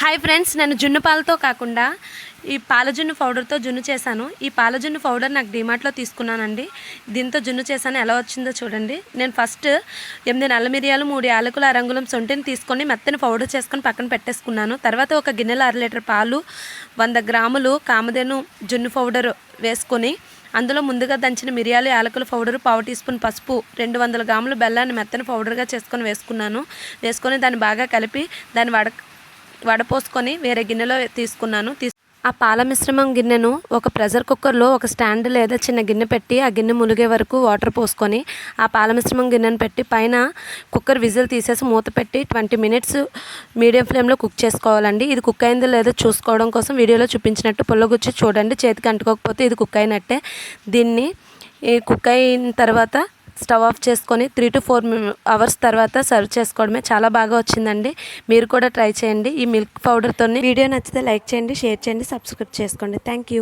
Hi friends, నేను జున్ను పాలతో కాకుండా ఈ పాల జున్ను పౌడర్తో జున్ను చేశాను. ఈ పాల జున్ను పౌడర్ నాకు డిమార్ట్లో తీసుకున్నానండి. దీంతో జున్ను చేశాను. ఎలా వచ్చిందో చూడండి. నేను ఫస్ట్ 8 నల్ల మిరియాలు, 3 యాలకులు, అరంగుళం సొంటిని తీసుకొని మెత్తని పౌడర్ చేసుకొని పక్కన పెట్టేసుకున్నాను. తర్వాత ఒక గిన్నెలో 1/2 లీటర్ పాలు, 100 గ్రాములు కామధేను జున్ను పౌడర్ వేసుకొని అందులో ముందుగా దంచిన మిరియాలు, యాలకుల పౌడరు, 1/2 టీ స్పూన్ పసుపు, 200 గ్రాములు బెల్లాన్ని మెత్తని పౌడర్గా చేసుకొని వేసుకొని దాన్ని బాగా కలిపి దాన్ని వడపోసుకొని వేరే గిన్నెలో తీసుకున్నాను. ఆ పాల మిశ్రమం గిన్నెను ఒక ప్రెషర్ కుక్కర్లో ఒక స్టాండ్ లేదా చిన్న గిన్నె పెట్టి ఆ గిన్నె ములిగే వరకు వాటర్ పోసుకొని ఆ పాల మిశ్రమం గిన్నెను పెట్టి పైన కుక్కర్ విజిల్ తీసేసి మూత పెట్టి 20 మినిట్స్ మీడియం ఫ్లేమ్లో కుక్ చేసుకోవాలండి. ఇది కుక్ అయిందో లేదో చూసుకోవడం కోసం వీడియోలో చూపించినట్టు పుల్లగుచ్చి చూడండి. చేతికి అంటుకోకపోతే ఇది కుక్ అయినట్టే. దీన్ని కుక్ అయిన తర్వాత స్టవ్ ఆఫ్ చేసుకొని 3 to 4 అవర్స్ తర్వాత సర్వ్ చేసుకోవడమే. చాలా బాగా వచ్చిందండి. మీరు కూడా ట్రై చేయండి ఈ మిల్క్ పౌడర్తో. వీడియో నచ్చితే లైక్ చేయండి, షేర్ చేయండి, సబ్స్క్రైబ్ చేసుకోండి. Thank you.